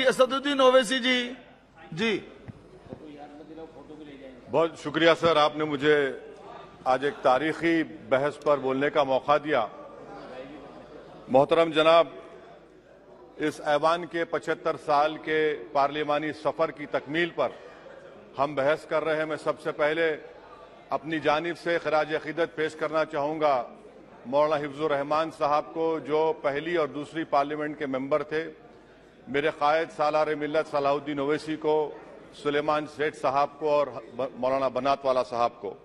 असदुद्दीन ओवैसी जी। बहुत शुक्रिया सर, आपने मुझे आज एक तारीखी बहस पर बोलने का मौका दिया। मोहतरम जनाब, इस ऐवान के 75 साल के पार्लिमानी सफर की तकमील पर हम बहस कर रहे हैं। मैं सबसे पहले अपनी जानिब से खराज अकीदत पेश करना चाहूंगा मौलाना हिफ्जुर रहमान साहब को, जो पहली और दूसरी पार्लियामेंट के मेंबर थे, मेरे कायद सालार मिल्लत सलाहुद्दीन ओवैसी को, सुलेमान सेठ साहब को और मौलाना बनातवाला साहब को।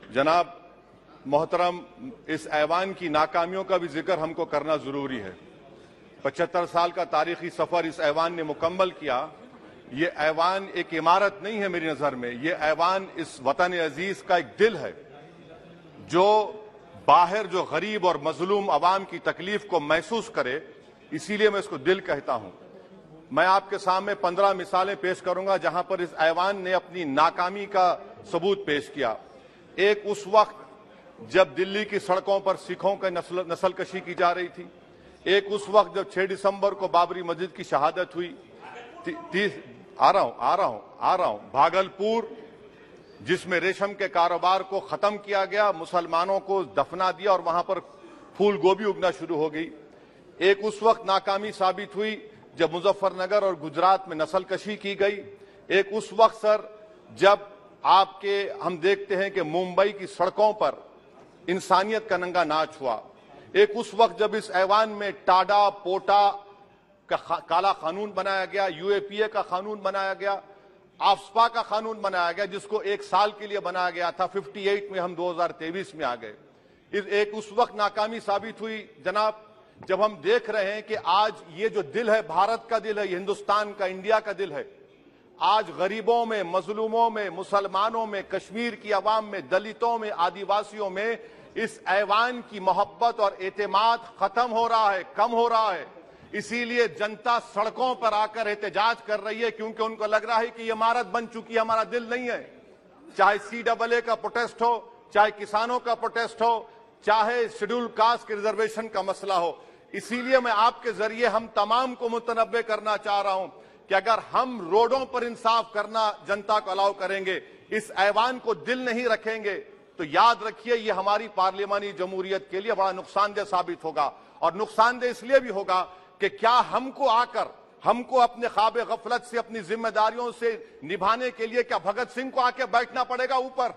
जनाब मोहतरम, इस ऐवान की नाकामियों का भी जिक्र हमको करना जरूरी है। 75 साल का तारीखी सफर इस ऐवान ने मुकम्मल किया। ये ऐवान एक इमारत नहीं है मेरी नजर में, ये ऐवान इस वतन अजीज का एक दिल है, जो बाहर जो गरीब और मजलूम अवाम की तकलीफ को महसूस करे, इसीलिए मैं इसको दिल कहता हूं। मैं आपके सामने 15 मिसालें पेश करूंगा जहां पर इस ऐवान ने अपनी नाकामी का सबूत पेश किया। एक उस वक्त जब दिल्ली की सड़कों पर सिखों की नस्लकशी की जा रही थी। एक उस वक्त जब 6 दिसंबर को बाबरी मस्जिद की शहादत हुई। आ रहा हूं भागलपुर, जिसमें रेशम के कारोबार को खत्म किया गया, मुसलमानों को दफना दिया और वहां पर फूल गोभी उगना शुरू हो गई। एक उस वक्त नाकामी साबित हुई जब मुजफ्फरनगर और गुजरात में नस्लकशी की गई। एक उस वक्त सर जब हम देखते हैं कि मुंबई की सड़कों पर इंसानियत का नंगा नाच हुआ। एक उस वक्त जब इस ऐवान में टाडा पोटा का काला कानून बनाया गया, यूएपीए का कानून बनाया गया, आफ्सपा का कानून बनाया गया, जिसको 1 साल के लिए बनाया गया था। 58 में हम 2023 में आ गए। एक उस वक्त नाकामी साबित हुई जनाब, जब हम देख रहे हैं कि आज ये जो दिल है, भारत का दिल है, हिंदुस्तान का, इंडिया का दिल है, आज गरीबों में, मजलूमों में, मुसलमानों में, कश्मीर की अवाम में, दलितों में, आदिवासियों में इस ऐवान की मोहब्बत और एतमाद खत्म हो रहा है, कम हो रहा है। इसीलिए जनता सड़कों पर आकर एहतजाज कर रही है, क्योंकि उनको लग रहा है कि ये इमारत बन चुकी है, हमारा दिल नहीं है। चाहे CAA का प्रोटेस्ट हो, चाहे किसानों का प्रोटेस्ट हो, चाहे शेड्यूल कास्ट के रिजर्वेशन का मसला हो। इसीलिए मैं आपके जरिए हम तमाम को मुतनब्बे करना चाह रहा हूं कि अगर हम रोडों पर इंसाफ करना जनता को अलाउ करेंगे, इस ऐवान को दिल नहीं रखेंगे, तो याद रखिए ये हमारी पार्लियामानी जमहूरियत के लिए बड़ा नुकसानदेह साबित होगा। और नुकसानदेह इसलिए भी होगा कि क्या हमको अपने ख्वाब गफलत से, अपनी जिम्मेदारियों से निभाने के लिए क्या भगत सिंह को आके बैठना पड़ेगा ऊपर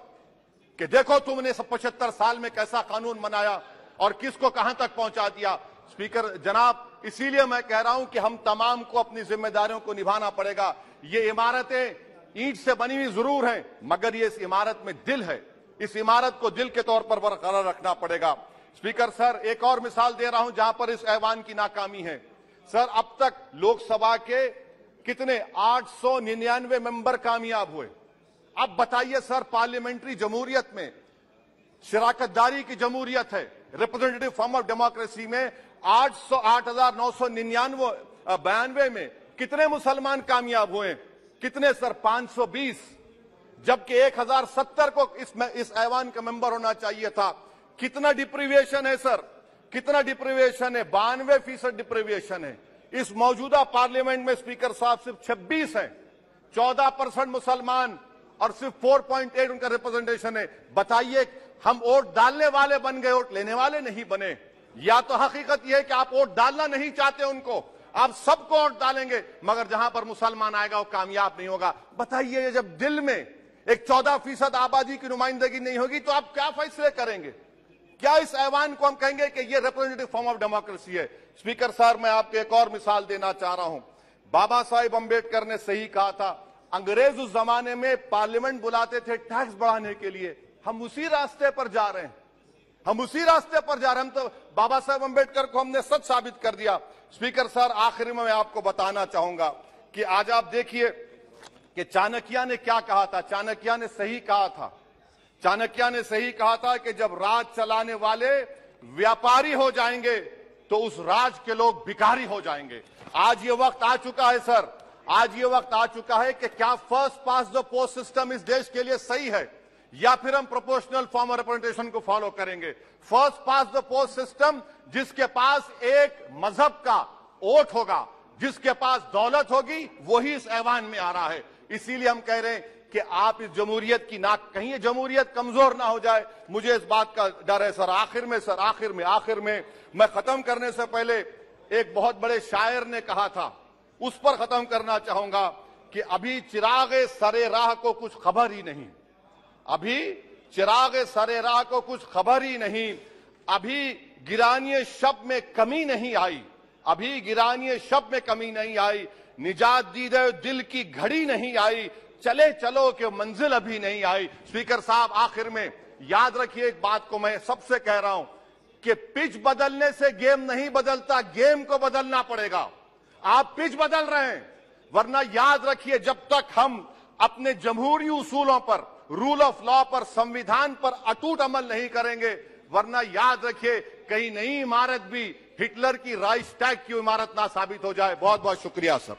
कि देखो तुमने 75 साल में कैसा कानून बनाया और किसको कहां तक पहुंचा दिया। स्पीकर जनाब, इसीलिए मैं कह रहा हूं कि हम तमाम को अपनी जिम्मेदारियों को निभाना पड़ेगा। ये इमारतें ईंट से बनी हुई जरूर हैं, मगर ये इस इमारत में दिल है। इस इमारत को दिल के तौर पर बरकरार रखना पड़ेगा। स्पीकर सर, एक और मिसाल दे रहा हूं जहां पर इस ऐवान की नाकामी है। सर, अब तक लोकसभा के कितने 899 मेंबर कामयाब हुए। अब बताइए सर, पार्लियामेंट्री जमहूरियत में शराकतदारी की जमहूरियत है, रिप्रेजेंटेटिव फॉर्म ऑफ डेमोक्रेसी में 8,999 में कितने मुसलमान कामयाब हुए? कितने सर? 520, जबकि 1070 को इस ऐवान का मेंबर होना चाहिए था। कितना डिप्रीविएशन है सर? कितना डिप्रीविएशन है? 92% डिप्रीविएशन है। इस मौजूदा पार्लियामेंट में स्पीकर साहब सिर्फ 26 हैं, 14% मुसलमान और सिर्फ 4.8 उनका रिप्रेजेंटेशन है। बताइए, हम वोट डालने वाले बन गए, वोट लेने वाले नहीं बने। या तो हकीकत यह है कि आप वोट डालना नहीं चाहते उनको, आप सबको वोट डालेंगे, मगर जहां पर मुसलमान आएगा वो कामयाब नहीं होगा। बताइए, जब दिल में एक 14% आबादी की नुमाइंदगी नहीं होगी तो आप क्या फैसले करेंगे? क्या इस ऐवान को हम कहेंगे कि ये रिप्रेजेंटेटिव फॉर्म ऑफ डेमोक्रेसी है? स्पीकर साहब, मैं आपको एक और मिसाल देना चाह रहा हूं। बाबा साहेब अंबेडकर ने सही कहा था, अंग्रेज उस जमाने में पार्लियामेंट बुलाते थे टैक्स बढ़ाने के लिए। हम उसी रास्ते पर जा रहे हैं, हम उसी रास्ते पर जा रहे हैं। हम तो बाबा साहेब अंबेडकर को हमने सच साबित कर दिया। स्पीकर सर, आखिर में मैं आपको बताना चाहूंगा कि आज आप देखिए कि चाणक्य ने क्या कहा था। चाणक्य ने सही कहा था। चाणक्य ने सही कहा था कि जब राज चलाने वाले व्यापारी हो जाएंगे तो उस राज के लोग भिखारी हो जाएंगे। आज ये वक्त आ चुका है सर, आज ये वक्त आ चुका है कि क्या first pass the post system इस देश के लिए सही है या फिर हम प्रोपोर्शनल फॉर्म ऑफ रिप्रेजेंटेशन को फॉलो करेंगे। First pass the post system, जिसके पास एक मजहब का वोट होगा, जिसके पास दौलत होगी वही इस ऐवान में आ रहा है। इसीलिए हम कह रहे हैं कि आप इस जमहूरियत की नाक, कहीं ये जमहूरियत कमजोर ना हो जाए, मुझे इस बात का डर है सर। आखिर में मैं खत्म करने से पहले एक बहुत बड़े शायर ने कहा था, उस पर खत्म करना चाहूंगा कि अभी चिरागे सरे राह को कुछ खबर ही नहीं, अभी चिरागे सरे राह को कुछ खबर ही नहीं, अभी गिरानिए शब में कमी नहीं आई, अभी गिरानिए शब में कमी नहीं आई, निजात दीदे दिल की घड़ी नहीं आई, चले चलो कि मंजिल अभी नहीं आई। स्पीकर साहब, आखिर में याद रखिए एक बात को मैं सबसे कह रहा हूं कि पिच बदलने से गेम नहीं बदलता, गेम को बदलना पड़ेगा। आप पिच बदल रहे हैं, वरना याद रखिए जब तक हम अपने जमहूरी उसूलों पर, रूल ऑफ लॉ पर, संविधान पर अटूट अमल नहीं करेंगे, वरना याद रखिए कहीं नई इमारत भी हिटलर की राइक्सटैग की इमारत ना साबित हो जाए। बहुत बहुत शुक्रिया सर।